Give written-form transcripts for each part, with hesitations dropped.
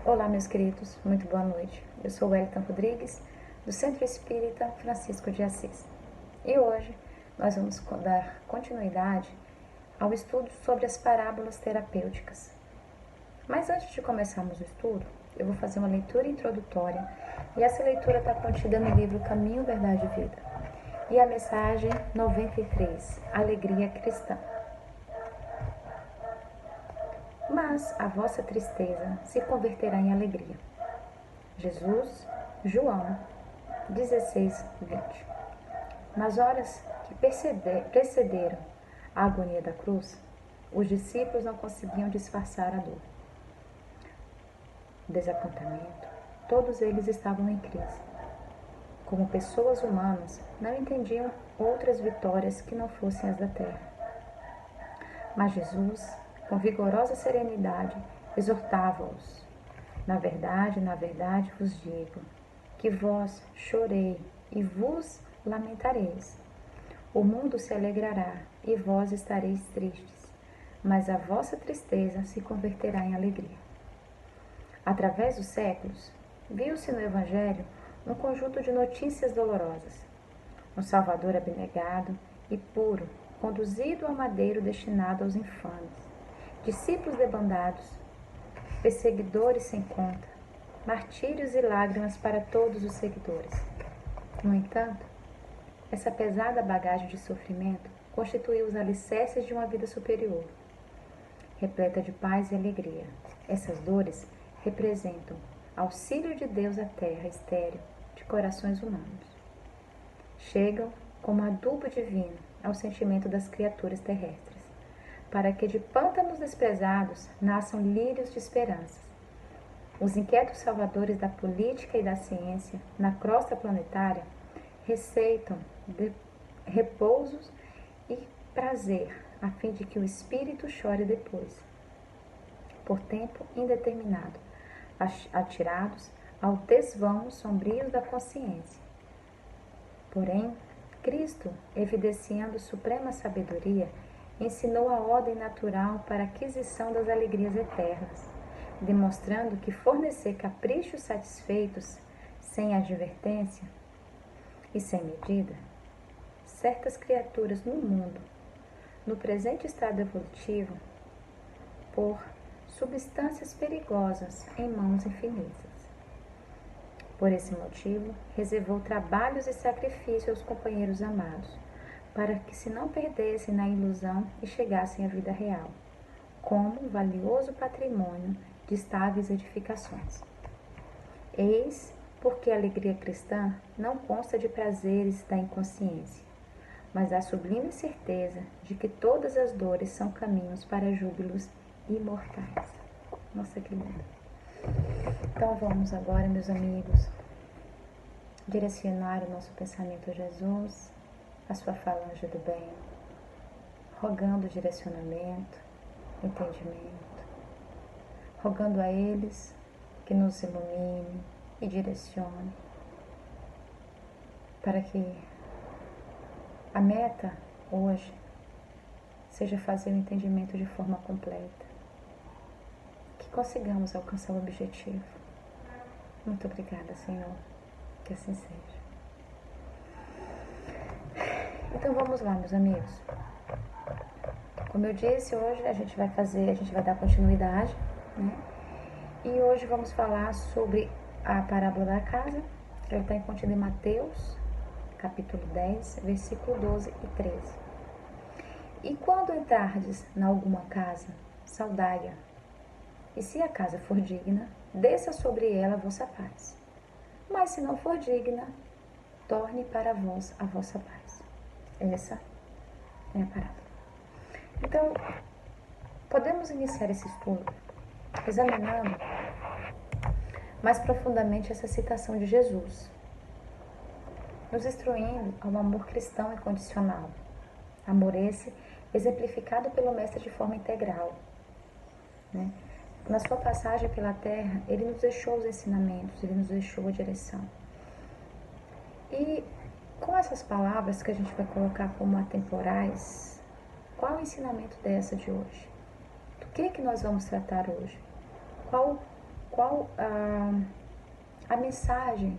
Olá, meus queridos, muito boa noite. Eu sou Wellington Rodrigues, do Centro Espírita Francisco de Assis. E hoje nós vamos dar continuidade ao estudo sobre as parábolas terapêuticas. Mas antes de começarmos o estudo, eu vou fazer uma leitura introdutória, e essa leitura está contida no livro Caminho, Verdade e Vida. E a mensagem 93, Alegria Cristã. Mas a vossa tristeza se converterá em alegria. Jesus, João 16, 20. Nas horas que precederam a agonia da cruz, os discípulos não conseguiam disfarçar a dor. Desapontamento, todos eles estavam em crise. Como pessoas humanas, não entendiam outras vitórias que não fossem as da terra. Mas Jesus, com vigorosa serenidade, exortava-os. Na verdade, vos digo, que vós chorei e vos lamentareis. O mundo se alegrará e vós estareis tristes, mas a vossa tristeza se converterá em alegria. Através dos séculos, viu-se no Evangelho um conjunto de notícias dolorosas. Um Salvador abnegado e puro, conduzido ao madeiro destinado aos infames, discípulos debandados, perseguidores sem conta, martírios e lágrimas para todos os seguidores. No entanto, essa pesada bagagem de sofrimento constituiu os alicerces de uma vida superior, repleta de paz e alegria. Essas dores representam auxílio de Deus à terra estéril de corações humanos. Chegam como adubo divino ao sentimento das criaturas terrestres, para que de pântanos desprezados nasçam lírios de esperanças. Os inquietos salvadores da política e da ciência, na crosta planetária, receitam repousos e prazer, a fim de que o espírito chore depois, por tempo indeterminado, atirados ao desvão sombrios da consciência. Porém, Cristo, evidenciando suprema sabedoria, ensinou a ordem natural para a aquisição das alegrias eternas, demonstrando que fornecer caprichos satisfeitos sem advertência e sem medida, certas criaturas no mundo, no presente estado evolutivo, por substâncias perigosas em mãos infinitas. Por esse motivo, reservou trabalhos e sacrifícios aos companheiros amados, para que se não perdessem na ilusão e chegassem à vida real, como um valioso patrimônio de estáveis edificações. Eis porque a alegria cristã não consta de prazeres da inconsciência, mas da sublime certeza de que todas as dores são caminhos para júbilos imortais. Nossa, que lindo! Então vamos agora, meus amigos, direcionar o nosso pensamento a Jesus, a sua falange do bem, rogando direcionamento, entendimento, rogando a eles que nos ilumine e direcione, para que a meta hoje seja fazer o entendimento de forma completa, que consigamos alcançar o objetivo. Muito obrigada, Senhor, que assim seja. Então vamos lá, meus amigos. Como eu disse, hoje a gente vai dar continuidade, né? E hoje vamos falar sobre a parábola da casa, que ela está contida em Mateus, capítulo 10, versículo 12 e 13. E quando entrardes na alguma casa, saudai-a, e se a casa for digna, desça sobre ela a vossa paz. Mas se não for digna, torne para vós a vossa paz. Essa é a parábola. Então, podemos iniciar esse estudo examinando mais profundamente essa citação de Jesus, nos instruindo ao amor cristão incondicional. Amor esse exemplificado pelo Mestre de forma integral, né? Na sua passagem pela terra, ele nos deixou os ensinamentos, ele nos deixou a direção. E com essas palavras que a gente vai colocar como atemporais, qual o ensinamento dessa de hoje? Do que nós vamos tratar hoje? Qual qual a mensagem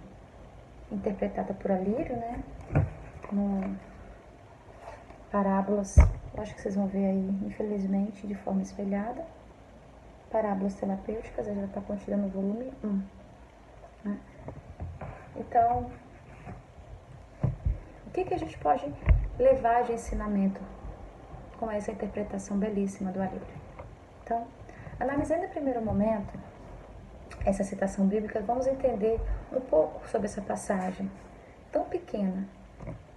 interpretada por Alírio, né? No Parábolas, eu acho que vocês vão ver aí, infelizmente, de forma espelhada. Parábolas terapêuticas, ela já está contida no volume 1. Né? Então, o que a gente pode levar de ensinamento com essa interpretação belíssima do Alírio? Então, analisando em primeiro momento essa citação bíblica, vamos entender um pouco sobre essa passagem tão pequena,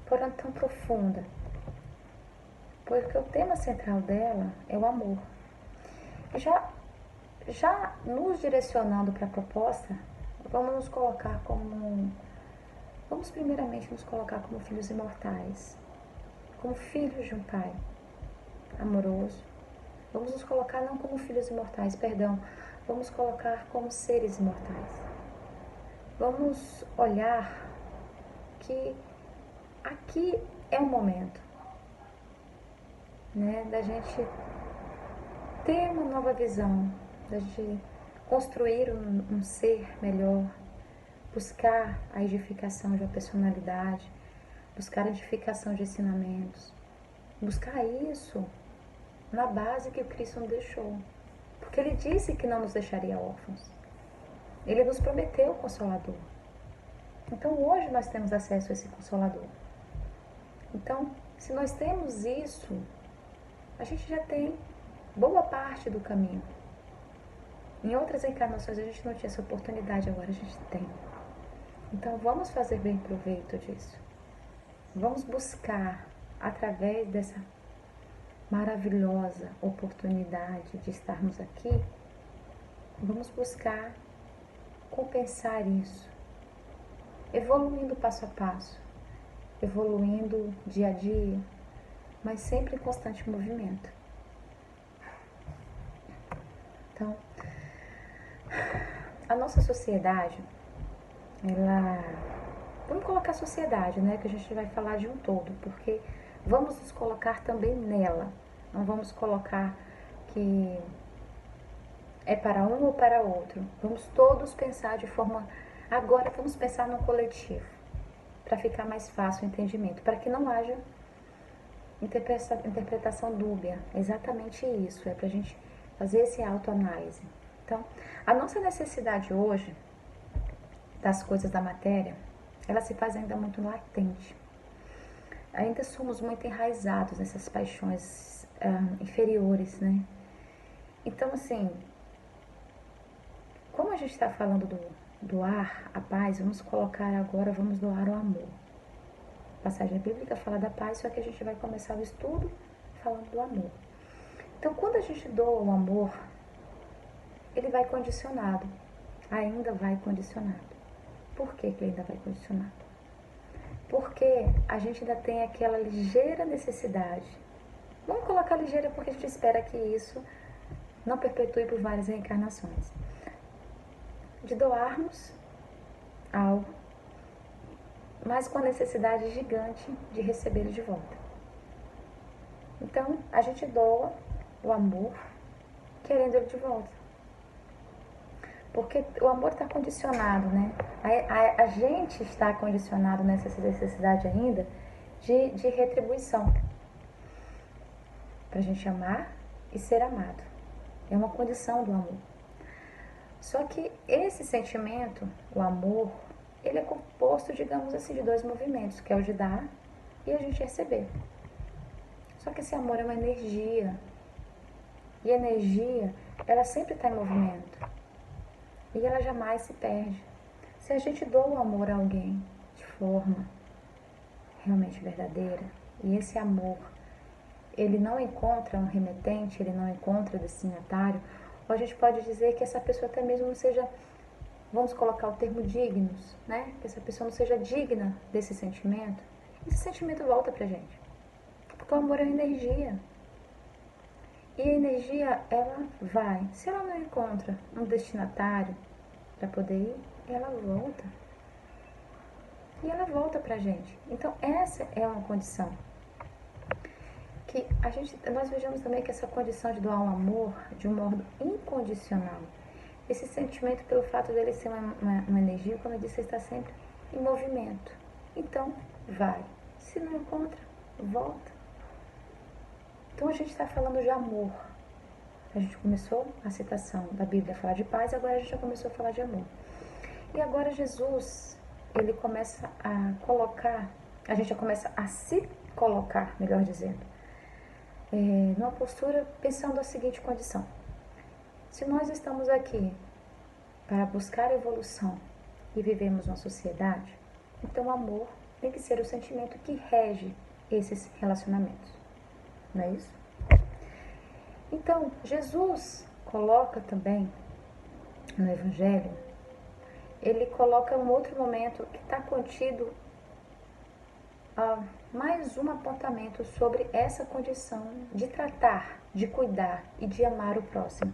porém tão profunda, porque o tema central dela é o amor. Já nos direcionando para a proposta, vamos primeiramente nos colocar como filhos imortais, como filhos de um pai amoroso. Vamos nos colocar não como filhos imortais, perdão, vamos colocar como seres imortais. Vamos olhar que aqui é o momento, né, da gente ter uma nova visão, da gente construir um ser melhor, buscar a edificação de uma personalidade, buscar a edificação de ensinamentos, buscar isso na base que o Cristo nos deixou. Porque Ele disse que não nos deixaria órfãos. Ele nos prometeu o Consolador. Então hoje nós temos acesso a esse Consolador. Então, se nós temos isso, a gente já tem boa parte do caminho. Em outras encarnações a gente não tinha essa oportunidade, agora a gente tem. Então vamos fazer bem proveito disso. Vamos buscar, através dessa maravilhosa oportunidade de estarmos aqui, vamos buscar compensar isso, evoluindo passo a passo, evoluindo dia a dia, mas sempre em constante movimento. Então, a nossa sociedade, vamos colocar a sociedade, né, que a gente vai falar de um todo, porque vamos nos colocar também nela. Não vamos colocar que é para um ou para outro. Vamos todos pensar de forma... Agora vamos pensar no coletivo, para ficar mais fácil o entendimento, para que não haja interpretação dúbia. É exatamente isso, é para a gente fazer esse autoanálise. Então, a nossa necessidade hoje das coisas da matéria, ela se faz ainda muito latente. Ainda somos muito enraizados nessas paixões inferiores, né? Então, assim, como a gente está falando do doar a paz, vamos colocar agora, vamos doar o amor. A passagem bíblica fala da paz, só que a gente vai começar o estudo falando do amor. Então, quando a gente doa o amor, ele vai condicionado, ainda vai condicionado. Por que ele ainda vai condicionado? Porque a gente ainda tem aquela ligeira necessidade. Vamos colocar ligeira porque a gente espera que isso não perpetue por várias reencarnações. De doarmos algo, mas com a necessidade gigante de recebê-lo de volta. Então, a gente doa o amor querendo ele de volta. Porque o amor está condicionado, né? A gente está condicionado nessa necessidade ainda de retribuição. Para a gente amar e ser amado. É uma condição do amor. Só que esse sentimento, o amor, ele é composto, digamos assim, de dois movimentos, que é o de dar e a gente receber. Só que esse amor é uma energia. E a energia, ela sempre está em movimento. E ela jamais se perde. Se a gente doa o amor a alguém de forma realmente verdadeira, e esse amor, ele não encontra um remetente, ele não encontra destinatário, ou a gente pode dizer que essa pessoa até mesmo não seja, vamos colocar o termo dignos, né? Que essa pessoa não seja digna desse sentimento, esse sentimento volta pra gente. Porque o amor é energia. E a energia, ela vai. Se ela não encontra um destinatário para poder ir, ela volta. E ela volta pra gente. Então, essa é uma condição. Que nós vejamos também que essa condição de doar um amor de um modo incondicional, Esse sentimento, pelo fato dele ser uma energia, como eu disse, está sempre em movimento. Então, vai. Se não encontra, volta. Então, a gente está falando de amor. A gente começou a citação da Bíblia a falar de paz, agora a gente já começou a falar de amor. E agora Jesus, ele começa a colocar, a gente já começa a se colocar, melhor dizendo, numa postura pensando a seguinte condição. Se nós estamos aqui para buscar evolução e vivemos uma sociedade, então o amor tem que ser o sentimento que rege esses relacionamentos. Não é isso? Então, Jesus coloca também no Evangelho, ele coloca um outro momento que está contido mais um apontamento sobre essa condição de tratar, de cuidar e de amar o próximo.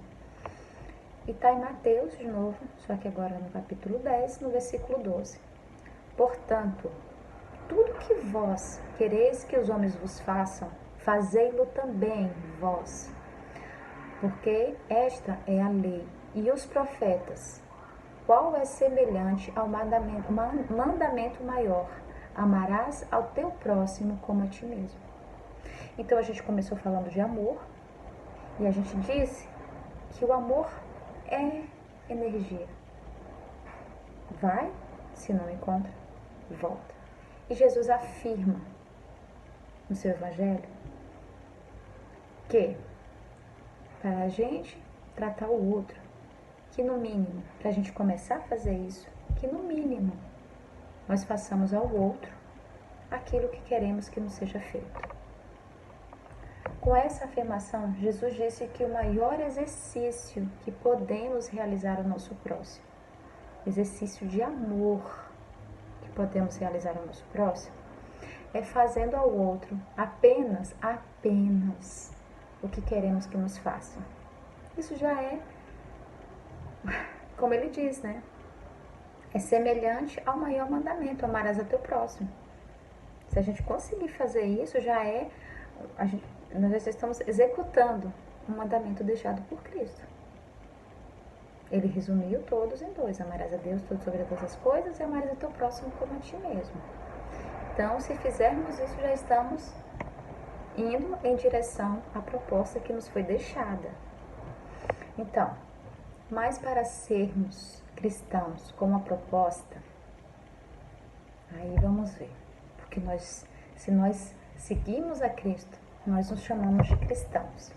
E está em Mateus de novo, só que agora no capítulo 10, no versículo 12. Portanto, tudo que vós quereis que os homens vos façam, fazei-lo também vós. Porque esta é a lei e os profetas. Qual é semelhante ao mandamento maior? Amarás ao teu próximo como a ti mesmo. Então a gente começou falando de amor e a gente disse que o amor é energia. Vai, se não encontra, volta. E Jesus afirma no seu Evangelho que para a gente tratar o outro, que no mínimo, para a gente começar a fazer isso, que no mínimo nós façamos ao outro aquilo que queremos que nos seja feito. Com essa afirmação, Jesus disse que o maior exercício que podemos realizar ao nosso próximo, exercício de amor que podemos realizar ao nosso próximo, é fazendo ao outro apenas o que queremos que nos façam. Isso já é, como ele diz, né? É semelhante ao maior mandamento, amarás a teu próximo. Se a gente conseguir fazer isso, já é, nós já estamos executando um mandamento deixado por Cristo. Ele resumiu todos em dois: amarás a Deus sobre todas as coisas e amarás a teu próximo como a ti mesmo. Então, se fizermos isso, já estamos indo em direção à proposta que nos foi deixada. Então, mas para sermos cristãos com uma proposta, aí vamos ver. Porque se nós seguimos a Cristo, nós nos chamamos de cristãos.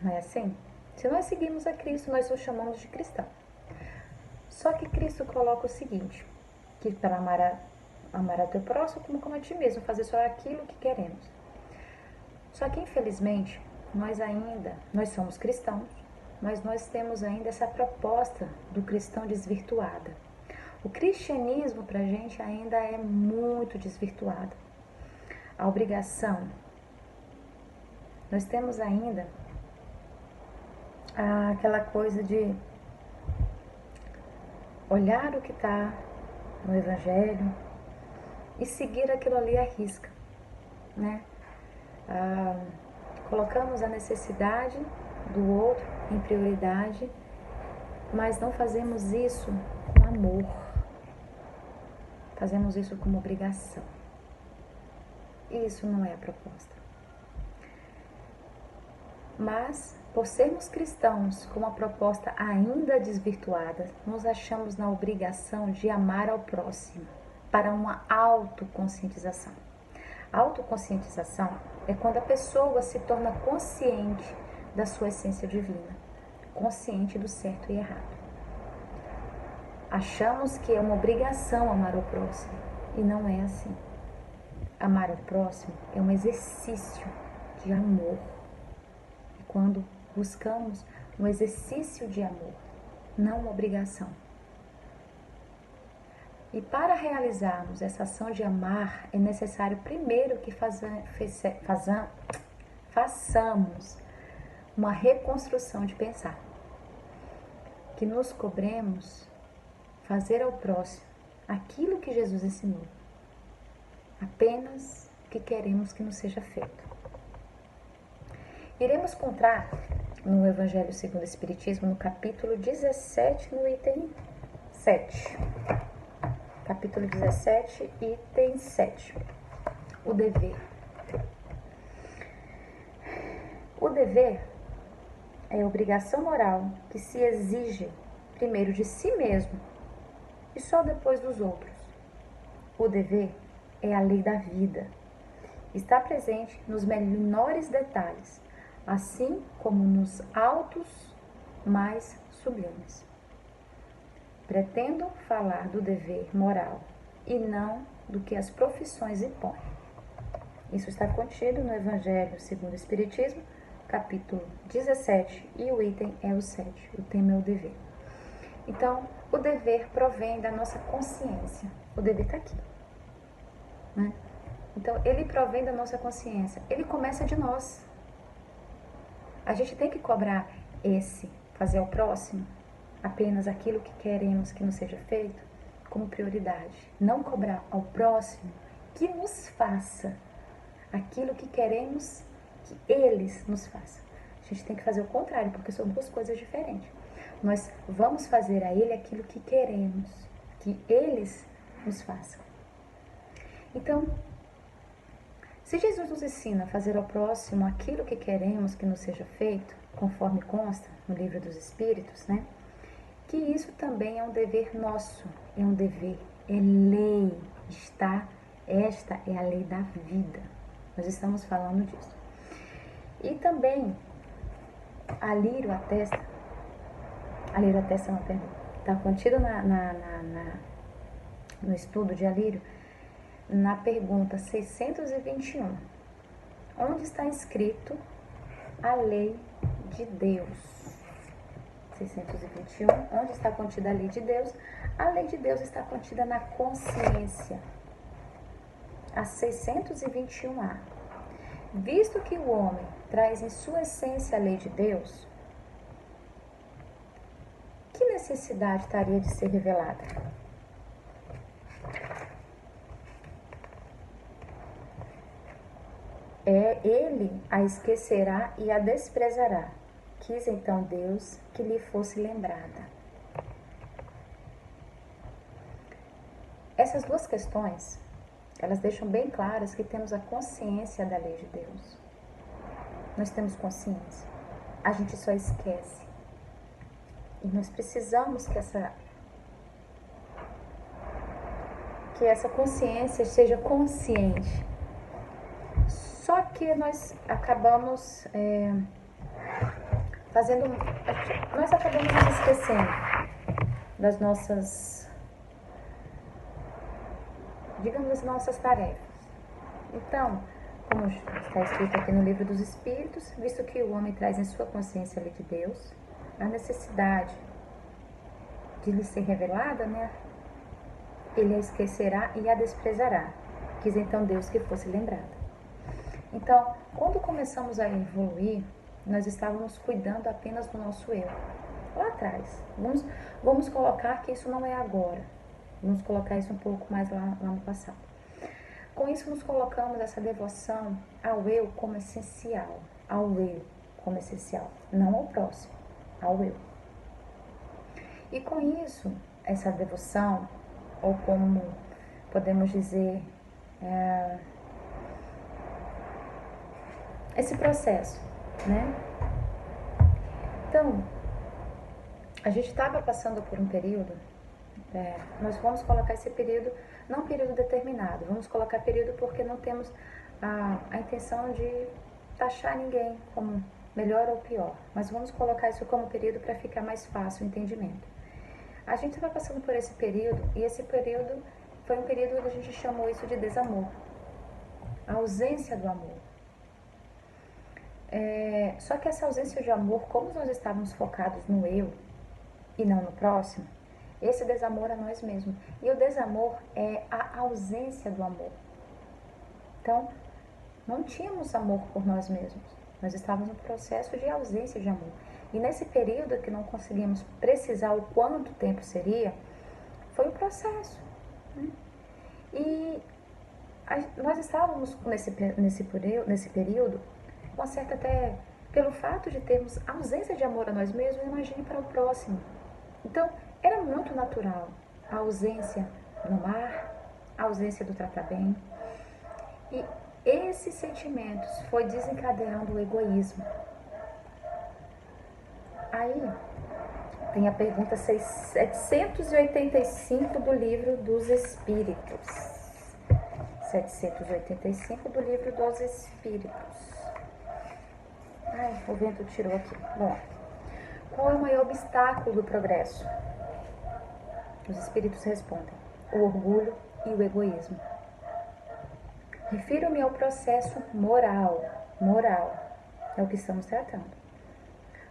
Não é assim? Se nós seguimos a Cristo, nós nos chamamos de cristão. Só que Cristo coloca o seguinte, que para amar a teu próximo como a ti mesmo, fazer só aquilo que queremos. Só que infelizmente, nós somos cristãos, mas nós temos ainda essa proposta do cristão desvirtuada. O cristianismo para a gente ainda é muito desvirtuado. A obrigação, nós temos ainda aquela coisa de olhar o que está no Evangelho e seguir aquilo ali à risca, né? Colocamos a necessidade do outro em prioridade, mas não fazemos isso com amor. Fazemos isso como obrigação. Isso não é a proposta. Mas, por sermos cristãos com uma proposta ainda desvirtuada, nos achamos na obrigação de amar ao próximo para uma autoconscientização. A autoconscientização é quando a pessoa se torna consciente da sua essência divina, consciente do certo e errado. Achamos que é uma obrigação amar o próximo, e não é assim. Amar o próximo é um exercício de amor. E quando buscamos um exercício de amor, não uma obrigação. E para realizarmos essa ação de amar, é necessário primeiro que façamos uma reconstrução de pensar. Que nos cobremos fazer ao próximo aquilo que Jesus ensinou, apenas o que queremos que nos seja feito. Iremos no Evangelho segundo o Espiritismo, no capítulo 17, no item 7. Capítulo 17, item 7. O dever. O dever é a obrigação moral que se exige primeiro de si mesmo e só depois dos outros. O dever é a lei da vida. Está presente nos menores detalhes, assim como nos autos mais sublimes. Pretendo falar do dever moral e não do que as profissões impõem. Isso está contido no Evangelho segundo o Espiritismo, capítulo 17, e o item é o 7. O tema é o dever. Então, o dever provém da nossa consciência. O dever está aqui, né? Então, ele provém da nossa consciência. Ele começa de nós. A gente tem que cobrar fazer ao próximo apenas aquilo que queremos que nos seja feito, como prioridade. Não cobrar ao próximo que nos faça aquilo que queremos que eles nos façam. A gente tem que fazer o contrário, porque são duas coisas diferentes. Nós vamos fazer a ele aquilo que queremos que eles nos façam. Então, se Jesus nos ensina a fazer ao próximo aquilo que queremos que nos seja feito, conforme consta no Livro dos Espíritos, né? Que isso também é um dever nosso, é um dever, é lei, esta é a lei da vida. Nós estamos falando disso. E também, Alírio atesta, não, perdão, está contido no estudo de Alírio, na pergunta 621, onde está escrito a lei de Deus. 621, onde está contida a lei de Deus? A lei de Deus está contida na consciência. A 621A. Visto que o homem traz em sua essência a lei de Deus, que necessidade estaria de ser revelada? Ele a esquecerá e a desprezará. Quis então Deus que lhe fosse lembrada. Essas duas questões, elas deixam bem claras que temos a consciência da lei de Deus. Nós temos consciência. A gente só esquece. E nós precisamos que essa consciência seja consciente. Só que nós acabamos nós acabamos nos esquecendo das nossas, digamos, as nossas tarefas. Então, como está escrito aqui no Livro dos Espíritos, visto que o homem traz em sua consciência a lei de Deus, a necessidade de lhe ser revelada, né? Ele a esquecerá e a desprezará. Quis então Deus que fosse lembrada. Então, quando começamos a evoluir, nós estávamos cuidando apenas do nosso eu. Lá atrás. Vamos colocar que isso não é agora. Vamos colocar isso um pouco mais lá no passado. Com isso, nos colocamos essa devoção ao eu como essencial. Ao eu como essencial. Não ao próximo, ao eu. E com isso, essa devoção, ou como podemos dizer, esse processo, né? Então, a gente estava passando por um período, nós vamos colocar esse período, não período determinado, vamos colocar período porque não temos a intenção de taxar ninguém como melhor ou pior, mas vamos colocar isso como período para ficar mais fácil o entendimento. A gente estava passando por esse período, e esse período foi um período que a gente chamou isso de desamor, a ausência do amor. Só que essa ausência de amor, como nós estávamos focados no eu e não no próximo, esse desamor é nós mesmos. E o desamor é a ausência do amor. Então, não tínhamos amor por nós mesmos. Nós estávamos no processo de ausência de amor. E nesse período que não conseguimos precisar o quanto tempo seria, foi um processo, né? E nós estávamos nesse período uma certa até pelo fato de termos ausência de amor a nós mesmos, imagine para o próximo. Então, era muito natural a ausência no mar, a ausência do tratar bem. E esses sentimentos foi desencadeando o egoísmo. Aí, tem a pergunta 785 do Livro dos Espíritos. 785 do Livro dos Espíritos. Ai, o vento tirou aqui. Bom, qual é o maior obstáculo do progresso? Os espíritos respondem: o orgulho e o egoísmo. Refiro-me ao processo moral. Moral é o que estamos tratando.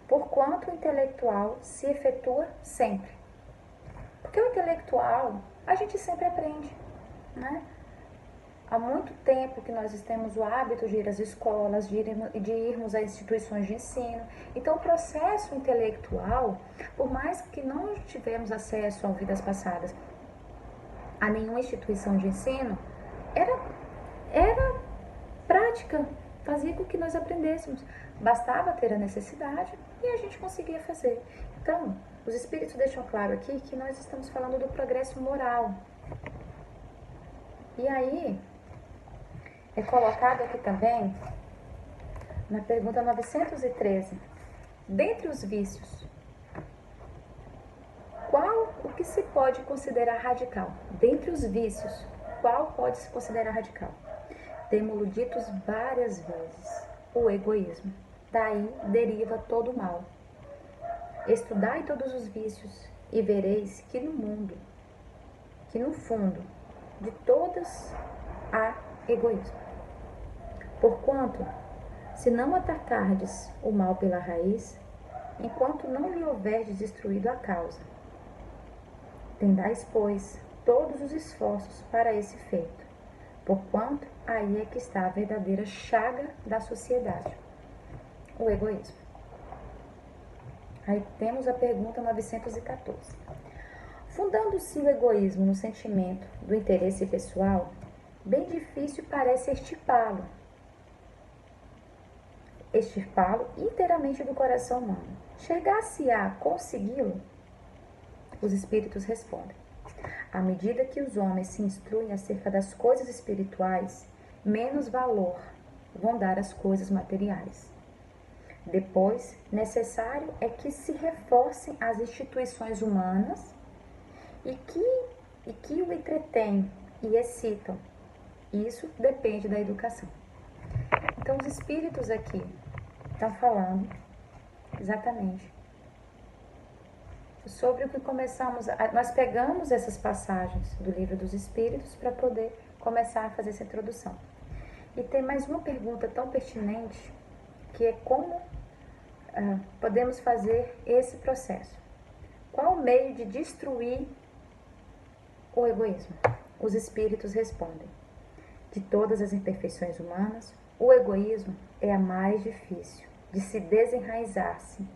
Porquanto o intelectual se efetua sempre. Porque o intelectual, a gente sempre aprende, né? Há muito tempo que nós temos o hábito de ir às escolas, de irmos a instituições de ensino. Então, o processo intelectual, por mais que não tivemos acesso a vidas passadas a nenhuma instituição de ensino, era prática, fazia com que nós aprendêssemos. Bastava ter a necessidade e a gente conseguia fazer. Então, os espíritos deixam claro aqui que nós estamos falando do progresso moral. E aí, é colocado aqui também, na pergunta 913, dentre os vícios, qual o que se pode considerar radical? Dentre os vícios, qual pode se considerar radical? Temos-lo ditos várias vezes, o egoísmo. Daí deriva todo o mal. Estudai todos os vícios e vereis que no mundo, que no fundo de todas há egoísmo. Porquanto, se não atacardes o mal pela raiz, enquanto não lhe houverdes destruído a causa, tendais, pois, todos os esforços para esse feito, porquanto aí é que está a verdadeira chaga da sociedade, o egoísmo. Aí temos a pergunta 914. Fundando-se o egoísmo no sentimento do interesse pessoal, bem difícil parece extirpá-lo inteiramente do coração humano. Chegar-se a consegui-lo? Os espíritos respondem: à medida que os homens se instruem acerca das coisas espirituais, menos valor vão dar às coisas materiais. Depois, necessário é que se reforcem as instituições humanas e que o entretêm e excitam. Isso depende da educação. Então, os espíritos aqui estão falando exatamente sobre o que nós pegamos essas passagens do Livro dos Espíritos para poder começar a fazer essa introdução. E tem mais uma pergunta tão pertinente, que é como podemos fazer esse processo. Qual o meio de destruir o egoísmo? Os espíritos respondem: de todas as imperfeições humanas, o egoísmo é a mais difícil de se desenraizar-se,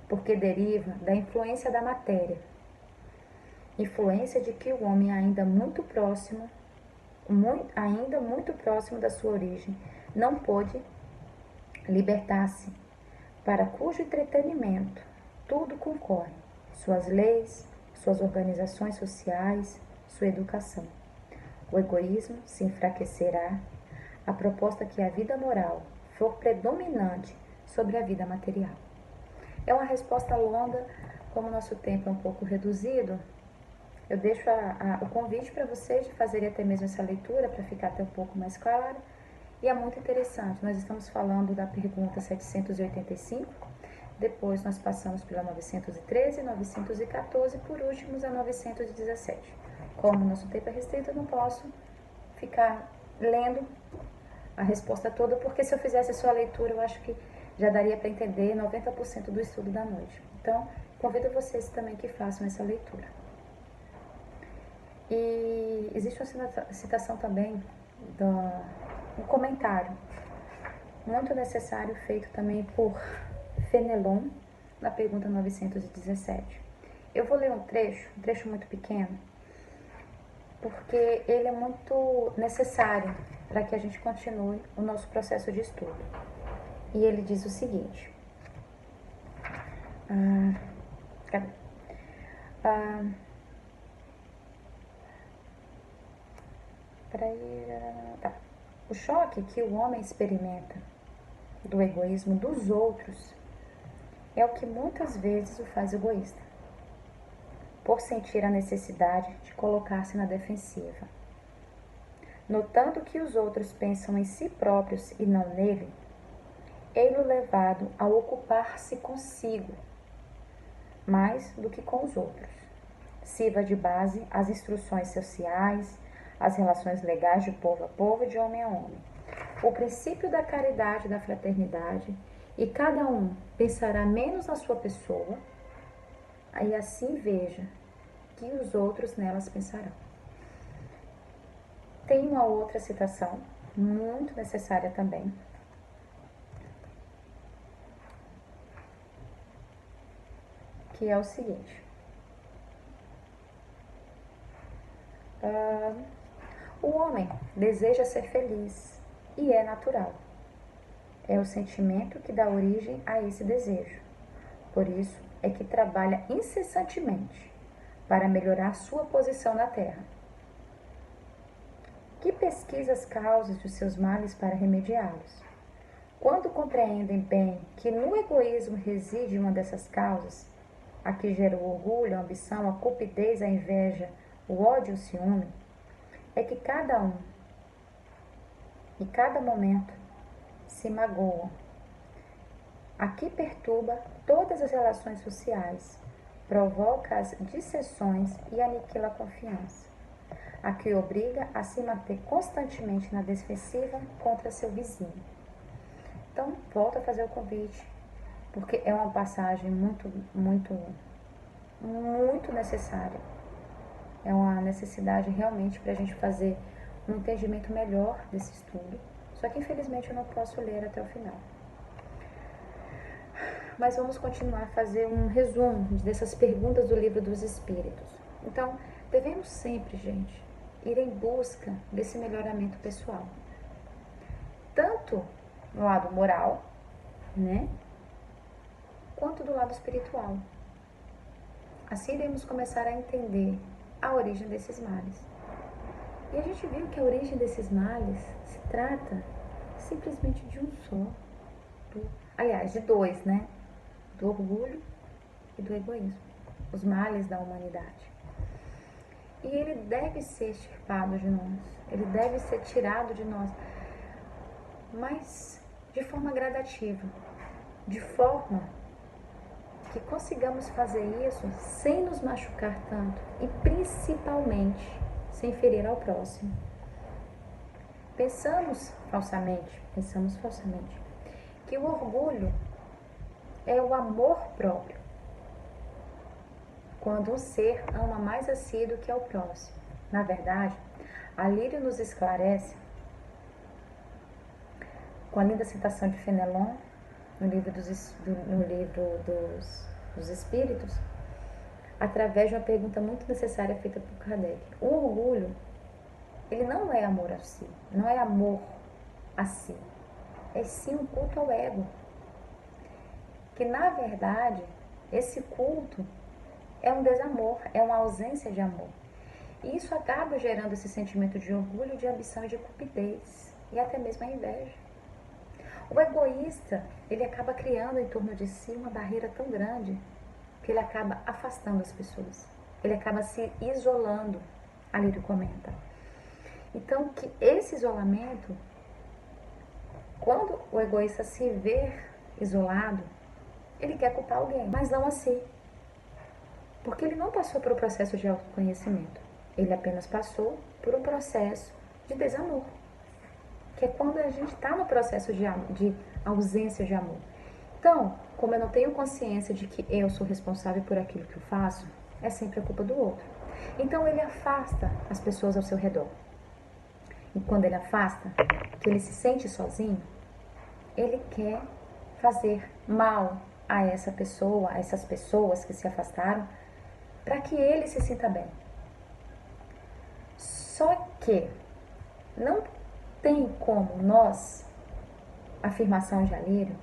porque deriva da influência da matéria, influência de que o homem ainda muito próximo da sua origem, não pôde libertar-se, para cujo entretenimento tudo concorre, suas leis, suas organizações sociais, sua educação. O egoísmo se enfraquecerá à proposta que a vida moral for predominante sobre a vida material. É uma resposta longa, como o nosso tempo é um pouco reduzido, eu deixo o convite para vocês de fazerem até mesmo essa leitura, para ficar até um pouco mais claro. E é muito interessante, nós estamos falando da pergunta 785, depois nós passamos pela 913, 914 e por último a 917. Como o nosso tempo é restrito, eu não posso ficar lendo a resposta toda, porque se eu fizesse a sua leitura, eu acho que já daria para entender 90% do estudo da noite. Então, convido vocês também que façam essa leitura. E existe uma citação também, um comentário muito necessário, feito também por Fenelon, na pergunta 917. Eu vou ler um trecho muito pequeno, porque ele é muito necessário para que a gente continue o nosso processo de estudo. E ele diz o seguinte. Cadê? Tá. O choque que o homem experimenta do egoísmo dos outros é o que muitas vezes o faz egoísta, por sentir a necessidade de colocar-se na defensiva. Notando que os outros pensam em si próprios e não nele, ele-o levado a ocupar-se consigo, mais do que com os outros. Sirva de base as instruções sociais, as relações legais de povo a povo e de homem a homem. O princípio da caridade e da fraternidade, e cada um pensará menos na sua pessoa, e assim veja que os outros nelas pensarão. Tem uma outra citação, muito necessária também, que é o seguinte. O homem deseja ser feliz e é natural. É o sentimento que dá origem a esse desejo. Por isso é que trabalha incessantemente para melhorar sua posição na terra. Que pesquisa as causas dos seus males para remediá-los. Quando compreendem bem que no egoísmo reside uma dessas causas, a que gera o orgulho, a ambição, a cupidez, a inveja, o ódio e o ciúme, é que cada um e cada momento se magoam. Aqui perturba todas as relações sociais, provoca as dissensões e aniquila a confiança. Aqui obriga a se manter constantemente na defensiva contra seu vizinho. Então, volto a fazer o convite, porque é uma passagem muito necessária. É uma necessidade realmente para a gente fazer um entendimento melhor desse estudo. Só que infelizmente eu não posso ler até o final. Mas vamos continuar a fazer um resumo dessas perguntas do Livro dos Espíritos. Então, devemos sempre, gente, ir em busca desse melhoramento pessoal. Tanto no lado moral, né? Quanto do lado espiritual. Assim iremos começar a entender a origem desses males. E a gente viu que a origem desses males se trata simplesmente de um só. Aliás, de dois, né? Do orgulho e do egoísmo. Os males da humanidade. E ele deve ser extirpado de nós. Ele deve ser tirado de nós. Mas de forma gradativa. De forma que consigamos fazer isso sem nos machucar tanto e principalmente sem ferir ao próximo. Pensamos falsamente que o orgulho é o amor próprio, quando um ser ama mais a si do que ao próximo. Na verdade, a Lírio nos esclarece, com a linda citação de Fenelon, no livro dos Espíritos, através de uma pergunta muito necessária feita por Kardec. O orgulho, ele não é amor a si, não é amor a si, é sim um culto ao ego. Que na verdade, esse culto é um desamor, é uma ausência de amor. E isso acaba gerando esse sentimento de orgulho, de ambição e de cupidez, e até mesmo a inveja. O egoísta, ele acaba criando em torno de si uma barreira tão grande que ele acaba afastando as pessoas. Ele acaba se isolando, a Lírio comenta. Então, que esse isolamento, quando o egoísta se vê isolado, ele quer culpar alguém, mas não a si. Porque ele não passou por um processo de autoconhecimento. Ele apenas passou por um processo de desamor. Que é quando a gente está no processo de ausência de amor. Então, como eu não tenho consciência de que eu sou responsável por aquilo que eu faço, é sempre a culpa do outro. Então, ele afasta as pessoas ao seu redor. E quando ele afasta, que ele se sente sozinho, ele quer fazer mal a essa pessoa, a essas pessoas que se afastaram, para que ele se sinta bem. Só que não tem como nós afirmação de Alírio,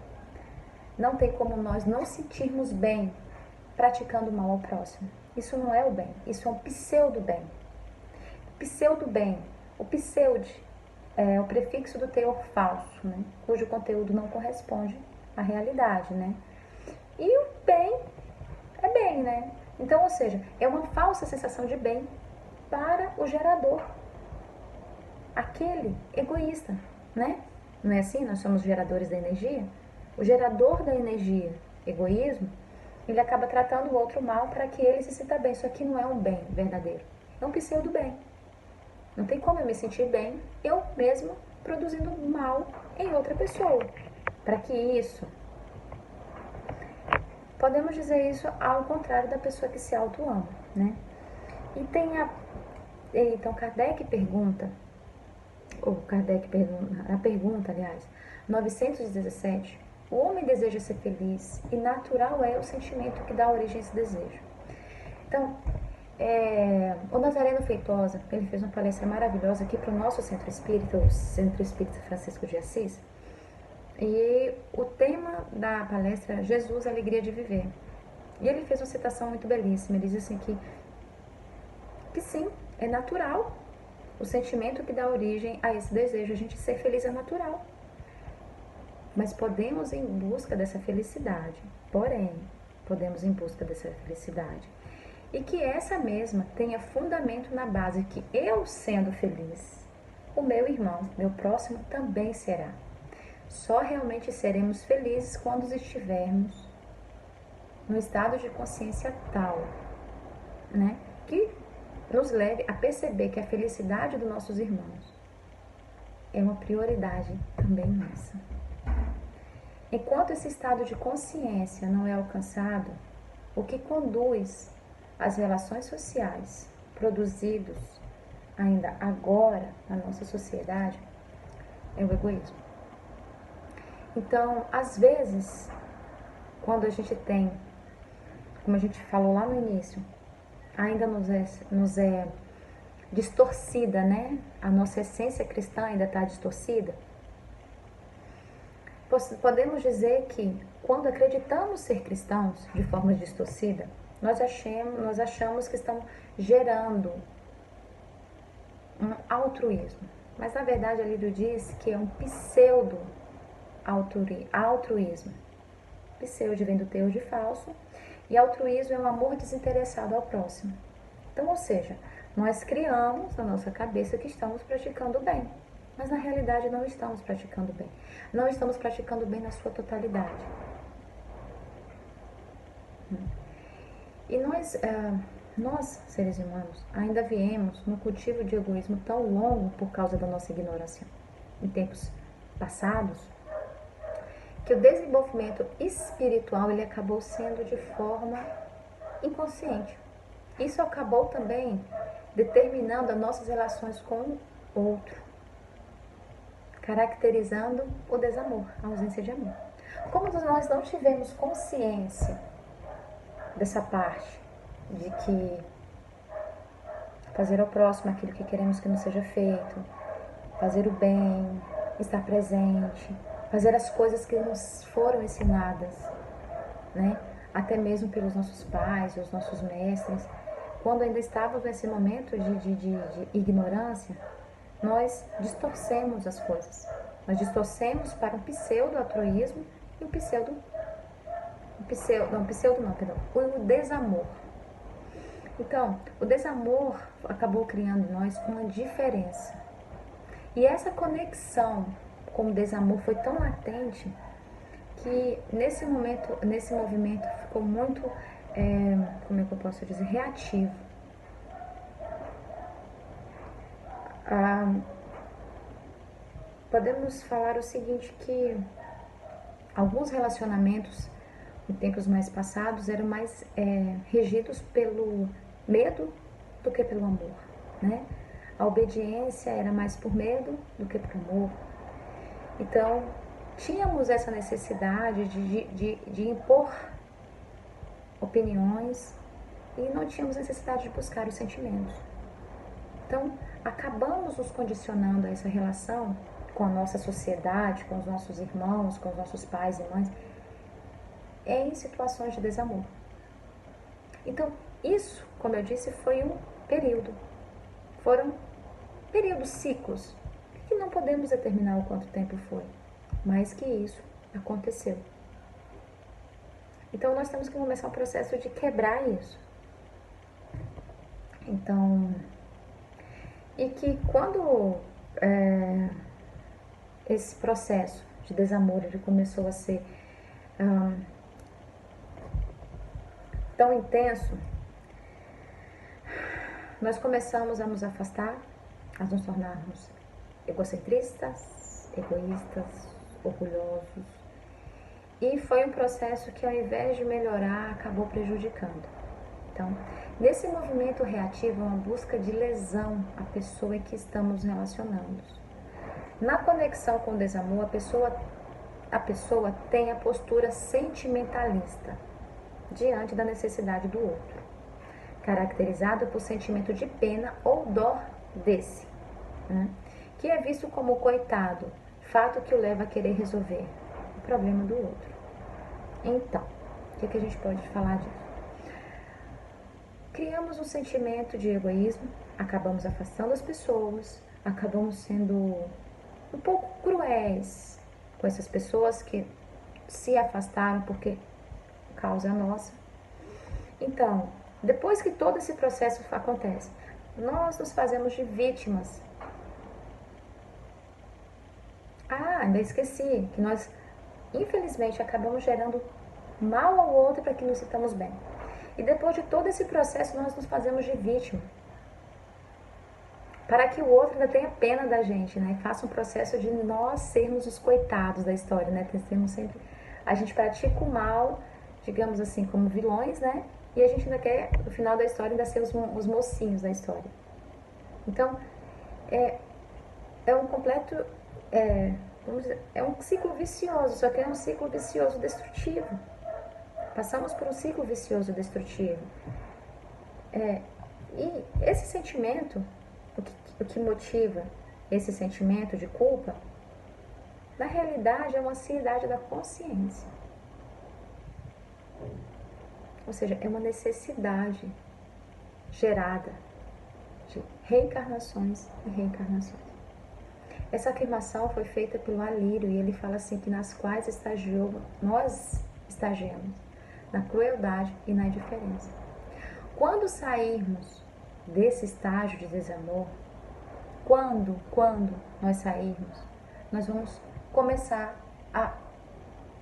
não tem como nós não sentirmos bem praticando o mal ao próximo. Isso não é o bem, isso é um pseudo-bem. Pseudo-bem, o pseude é o prefixo do teor falso, né? Cujo conteúdo não corresponde à realidade, né? E o bem é bem, né? Então, ou seja, é uma falsa sensação de bem para o gerador, aquele egoísta, né? Não é assim? Nós somos geradores da energia. O gerador da energia, egoísmo, ele acaba tratando o outro mal para que ele se sinta bem. Isso aqui não é um bem verdadeiro, é um pseudo-bem. Não tem como eu me sentir bem, eu mesma produzindo mal em outra pessoa. Para que isso? Podemos dizer isso ao contrário da pessoa que se auto-ama, né? E tem então Kardec pergunta, a pergunta, aliás, 917, o homem deseja ser feliz e natural é o sentimento que dá origem a esse desejo. Então, o Nazareno Feitosa, ele fez uma palestra maravilhosa aqui para o nosso Centro Espírita, o Centro Espírita Francisco de Assis, e o tema da palestra é Jesus, Alegria de Viver. E ele fez uma citação muito belíssima, ele diz assim que sim, é natural o sentimento que dá origem a esse desejo, a gente ser feliz é natural. Mas podemos ir em busca dessa felicidade, porém, podemos ir em busca dessa felicidade. E que essa mesma tenha fundamento na base que eu sendo feliz, o meu irmão, meu próximo também será. Só realmente seremos felizes quando estivermos no estado de consciência tal, né, que nos leve a perceber que a felicidade dos nossos irmãos é uma prioridade também nossa. Enquanto esse estado de consciência não é alcançado, o que conduz as relações sociais produzidos ainda agora na nossa sociedade é o egoísmo. Então, às vezes, quando a gente tem, como a gente falou lá no início, ainda nos é distorcida, né? A nossa essência cristã ainda está distorcida. Podemos dizer que quando acreditamos ser cristãos de forma distorcida, nós achamos que estamos gerando um altruísmo. Mas na verdade a Lírio diz que é um pseudo-altruísmo. Pseudo vem do teor de falso e altruísmo é um amor desinteressado ao próximo. Então, ou seja, nós criamos na nossa cabeça que estamos praticando o bem, mas na realidade não estamos praticando o bem. Não estamos praticando o bem na sua totalidade. E nós, seres humanos, ainda viemos num cultivo de egoísmo tão longo por causa da nossa ignorância em tempos passados, que o desenvolvimento espiritual ele acabou sendo de forma inconsciente. Isso acabou também determinando as nossas relações com o outro, caracterizando o desamor, a ausência de amor. Como nós não tivemos consciência dessa parte, de que fazer ao próximo aquilo que queremos que nos seja feito, fazer o bem, estar presente, fazer as coisas que nos foram ensinadas, né? Até mesmo pelos nossos pais, os nossos mestres. Quando ainda estávamos nesse momento de ignorância, nós distorcemos as coisas. Nós distorcemos para um pseudo-altruísmo e o desamor. Então, o desamor acabou criando em nós uma diferença. E essa conexão com o desamor foi tão latente que nesse movimento ficou muito, como é que eu posso dizer, reativo. Podemos falar o seguinte, que alguns relacionamentos em tempos mais passados eram mais regidos pelo medo do que pelo amor, né? A obediência era mais por medo do que por amor. Então, tínhamos essa necessidade de impor opiniões e não tínhamos necessidade de buscar os sentimentos. Então, acabamos nos condicionando a essa relação com a nossa sociedade, com os nossos irmãos, com os nossos pais e mães, em situações de desamor. Então, isso, como eu disse, foi um período. Foram períodos, ciclos, que não podemos determinar o quanto tempo foi, mas que isso aconteceu. Então, nós temos que começar o processo de quebrar isso. Então, e que quando esse processo de desamor ele começou a ser tão intenso, nós começamos a nos afastar, a nos tornarmos egocentristas, egoístas, orgulhosos. E foi um processo que, ao invés de melhorar, acabou prejudicando. Então, nesse movimento reativo, é uma busca de lesão à pessoa em que estamos relacionando. Na conexão com o desamor, a pessoa tem a postura sentimentalista diante da necessidade do outro, caracterizado por sentimento de pena ou dó desse, né? Que é visto como coitado, fato que o leva a querer resolver o problema do outro. Então, o que a gente pode falar disso? Criamos um sentimento de egoísmo, acabamos afastando as pessoas, acabamos sendo um pouco cruéis com essas pessoas que se afastaram porque causa nossa. Então, depois que todo esse processo acontece, nós nos fazemos de vítimas. Ainda esqueci que nós, infelizmente, acabamos gerando mal ao outro para que nos sintamos bem. E depois de todo esse processo, nós nos fazemos de vítima. Para que o outro ainda tenha pena da gente, né? E faça um processo de nós sermos os coitados da história, né? Temos sempre... A gente pratica o mal, digamos assim, como vilões, né? E a gente ainda quer, no final da história, ainda ser os mocinhos da história. Então, é um completo... vamos dizer, é um ciclo vicioso, só que é um ciclo vicioso destrutivo. Passamos por um ciclo vicioso destrutivo. E esse sentimento, o que motiva esse sentimento de culpa, na realidade é uma ansiedade da consciência. Ou seja, é uma necessidade gerada de reencarnações e reencarnações. Essa afirmação foi feita pelo Alírio e ele fala assim que nas quais nós estagiamos na crueldade e na indiferença. Quando sairmos desse estágio de desamor, quando nós sairmos, nós vamos começar a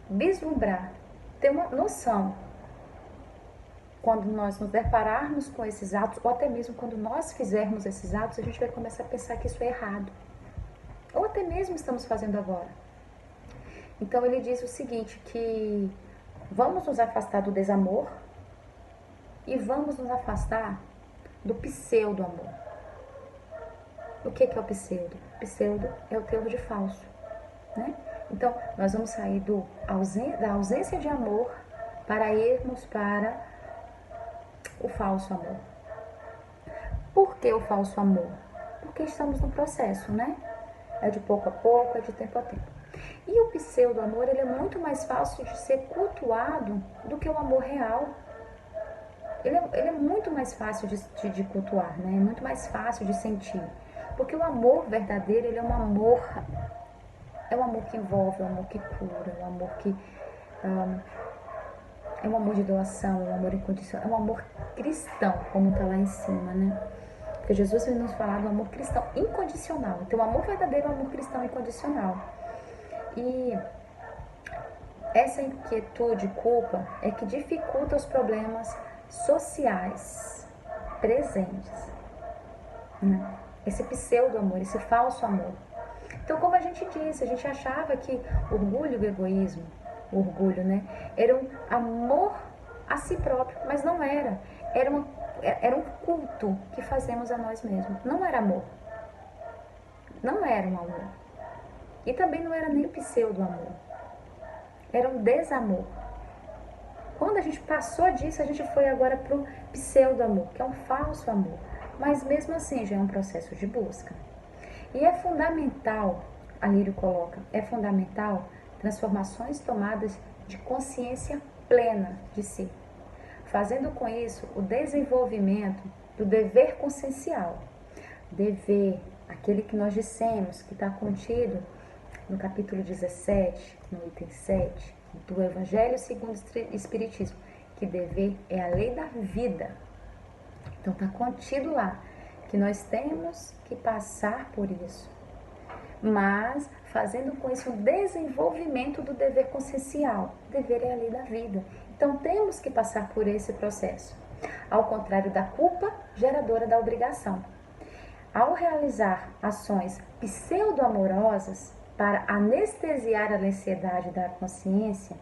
vislumbrar, ter uma noção. Quando nós nos depararmos com esses atos, ou até mesmo quando nós fizermos esses atos, a gente vai começar a pensar que isso é errado. Ou até mesmo estamos fazendo agora. Então ele diz o seguinte, que vamos nos afastar do desamor e vamos nos afastar do pseudo-amor. O que é o pseudo? Pseudo é o termo de falso, né? Então, nós vamos sair da ausência de amor para irmos para o falso amor. Por que o falso amor? Porque estamos no processo, né? É de pouco a pouco, é de tempo a tempo. E o pseudo-amor, ele é muito mais fácil de ser cultuado do que o amor real. Ele é muito mais fácil de cultuar, né? É muito mais fácil de sentir. Porque o amor verdadeiro, ele é um amor que envolve, é um amor que cura, é um amor que... é um amor de doação, é um amor incondicional, é um amor cristão, como está lá em cima, né? Porque Jesus vai nos falar do amor cristão incondicional. Então, o amor verdadeiro é o amor cristão incondicional. E essa inquietude, culpa, é que dificulta os problemas sociais presentes, né? Esse pseudo-amor, esse falso amor. Então, como a gente disse, a gente achava que orgulho e egoísmo, orgulho, né, era um amor a si próprio, mas não era. Era um culto que fazemos a nós mesmos. Não era amor. Não era um amor. E também não era nem pseudo-amor. Era um desamor. Quando a gente passou disso, a gente foi agora para o pseudo-amor, que é um falso amor. Mas mesmo assim já é um processo de busca. E é fundamental Alírio coloca, é fundamental transformações tomadas de consciência plena de si, fazendo com isso o desenvolvimento do dever consciencial. Dever, aquele que nós dissemos que está contido no capítulo 17, no item 7, do Evangelho segundo o Espiritismo, que dever é a lei da vida. Então está contido lá que nós temos que passar por isso, mas fazendo com isso o desenvolvimento do dever consciencial. Dever é a lei da vida. Então temos que passar por esse processo. Ao contrário da culpa geradora da obrigação. Ao realizar ações pseudo-amorosas para anestesiar a ansiedade da consciência,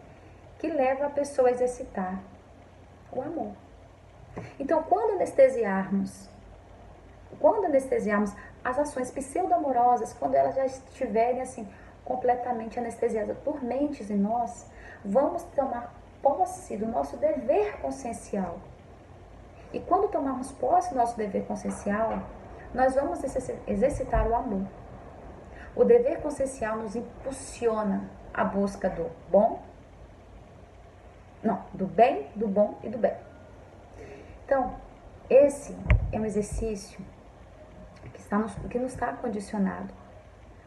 que leva a pessoa a exercitar o amor. Então, quando anestesiarmos as ações pseudo-amorosas, quando elas já estiverem assim completamente anestesiadas por mentes em nós, vamos tomar posse do nosso dever consciencial. E quando tomarmos posse do nosso dever consciencial, nós vamos exercitar o amor. O dever consciencial nos impulsiona a busca do bom, do bem, do bom e do bem. Então, esse é um exercício que nos está condicionado.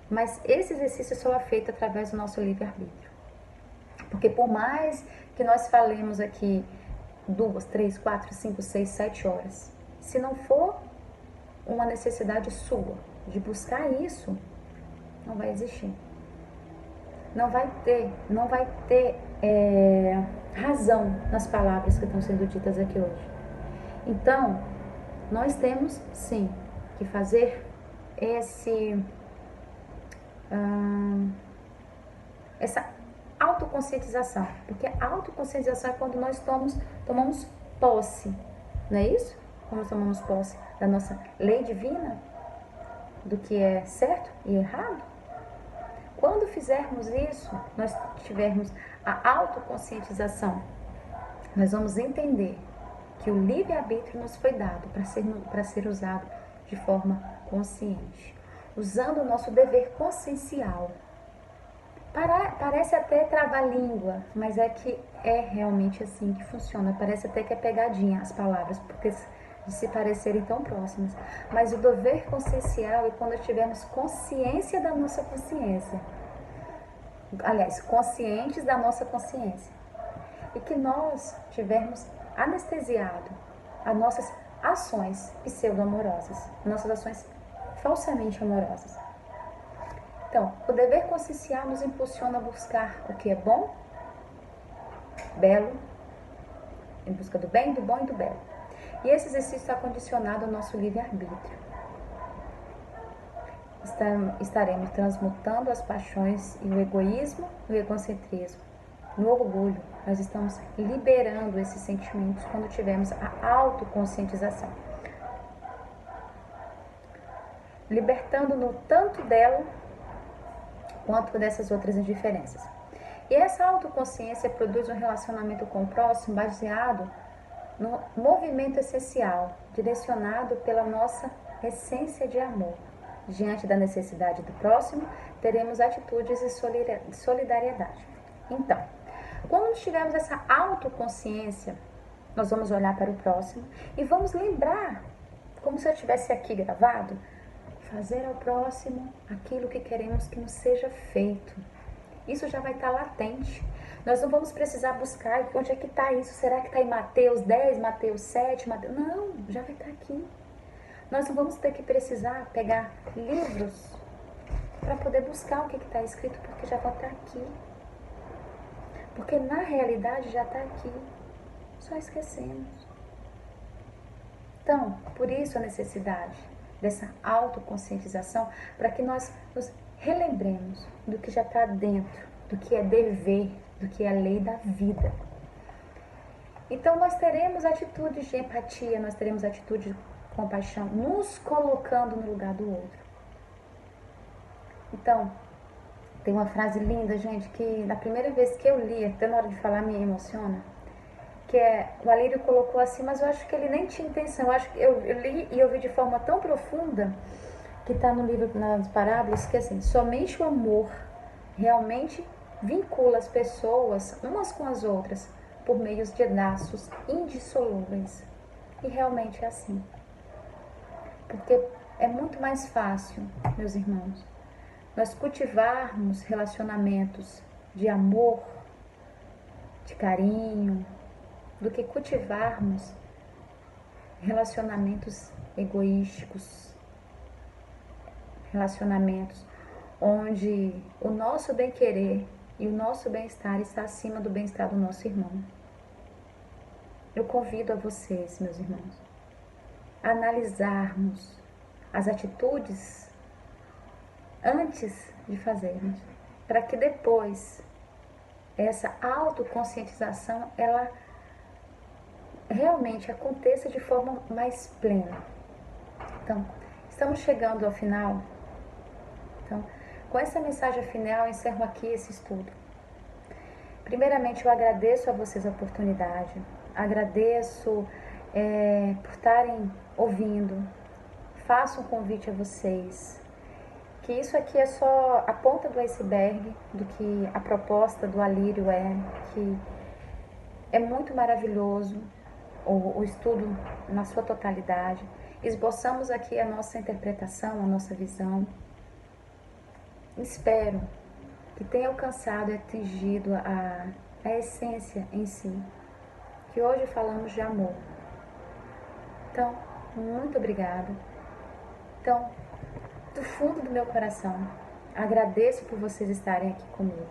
Mas esse exercício só é feito através do nosso livre-arbítrio. Porque por mais que nós falemos aqui 2, 3, 4, 5, 6, 7 horas, se não for uma necessidade sua de buscar isso, não vai existir. Não vai ter razão nas palavras que estão sendo ditas aqui hoje. Então, nós temos sim que fazer essa autoconscientização, porque a autoconscientização é quando nós tomamos posse, não é isso? Quando tomamos posse da nossa lei divina, do que é certo e errado. Quando fizermos isso, nós tivermos a autoconscientização, nós vamos entender que o livre-arbítrio nos foi dado para ser usado de forma consciente, usando o nosso dever consciencial. Parece até trava-língua, mas é que é realmente assim que funciona. Parece até que é pegadinha as palavras, porque de se parecerem tão próximas. Mas o dever consciencial é quando tivermos consciência da nossa consciência. Aliás, conscientes da nossa consciência. E que nós tivermos anestesiado as nossas ações pseudo-amorosas, nossas ações falsamente amorosas. Então, o dever consciencial nos impulsiona a buscar o que é bom, belo, em busca do bem, do bom e do belo. E esse exercício está condicionado ao nosso livre-arbítrio. Estaremos transmutando as paixões e o egoísmo e o egocentrismo. No orgulho, nós estamos liberando esses sentimentos quando tivermos a autoconscientização. Libertando-no tanto dela quanto dessas outras indiferenças. E essa autoconsciência produz um relacionamento com o próximo baseado no movimento essencial, direcionado pela nossa essência de amor. Diante da necessidade do próximo, teremos atitudes de solidariedade. Então, quando tivermos essa autoconsciência, nós vamos olhar para o próximo e vamos lembrar, como se eu estivesse aqui gravado, fazer ao próximo aquilo que queremos que nos seja feito. Isso já vai estar latente. Nós não vamos precisar buscar onde é que está isso. Será que está em Mateus 10, Mateus 7? Não, já vai estar aqui. Nós não vamos ter que precisar pegar livros para poder buscar o que está escrito, porque já vai estar aqui. Porque na realidade já está aqui. Só esquecemos. Então, por isso a necessidade dessa autoconscientização, para que nós nos relembremos do que já está dentro, do que é dever, do que é a lei da vida. Então nós teremos atitudes de empatia, nós teremos atitude de compaixão, nos colocando no lugar do outro. Então, tem uma frase linda, gente, que na primeira vez que eu li, até na hora de falar me emociona, que o Alírio colocou assim, mas eu acho que ele nem tinha intenção. Eu acho que eu li e eu vi de forma tão profunda que está no livro nas parábolas, que assim, somente o amor realmente vincula as pessoas umas com as outras por meios de laços indissolúveis. E realmente é assim. Porque é muito mais fácil, meus irmãos, nós cultivarmos relacionamentos de amor, de carinho, do que cultivarmos relacionamentos egoísticos, relacionamentos onde o nosso bem-querer e o nosso bem-estar está acima do bem-estar do nosso irmão. Eu convido a vocês, meus irmãos, a analisarmos as atitudes antes de fazermos, para que depois essa autoconscientização ela realmente aconteça de forma mais plena. Então, estamos chegando ao final. Então, com essa mensagem final, eu encerro aqui esse estudo. Primeiramente, eu agradeço a vocês a oportunidade, agradeço por estarem ouvindo, faço um convite a vocês, que isso aqui é só a ponta do iceberg do que a proposta do Alírio que é muito maravilhoso o estudo na sua totalidade. Esboçamos aqui a nossa interpretação, a nossa visão. Espero que tenha alcançado e atingido a essência em si, que hoje falamos de amor. Então, muito obrigada. Então, do fundo do meu coração, agradeço por vocês estarem aqui comigo.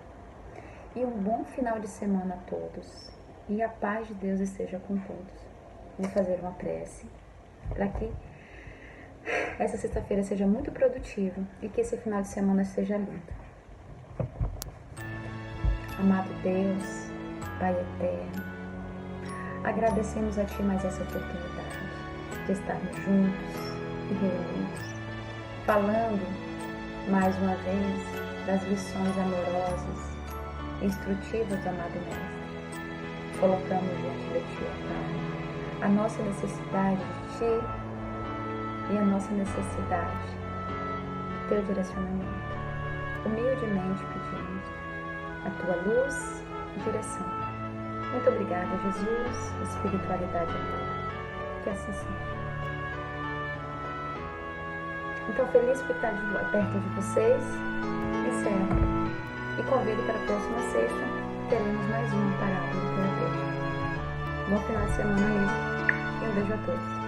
E um bom final de semana a todos. E a paz de Deus esteja com todos. Vou fazer uma prece para que essa sexta-feira seja muito produtiva e que esse final de semana seja lindo. Amado Deus, Pai eterno, agradecemos a Ti mais essa oportunidade de estarmos juntos e reunidos, falando mais uma vez das lições amorosas e instrutivas do amado Mestre. Colocamos diante de Ti, Pai, a nossa necessidade de Ti e a nossa necessidade de Teu direcionamento. Humildemente pedimos a Tua luz e direção. Muito obrigada, Jesus, espiritualidade e amor. Que assim seja. Então, feliz por estar perto de vocês, encerro e convido para a próxima sexta, teremos mais uma parábola terapêutica. Bom final de semana aí e um beijo a todos.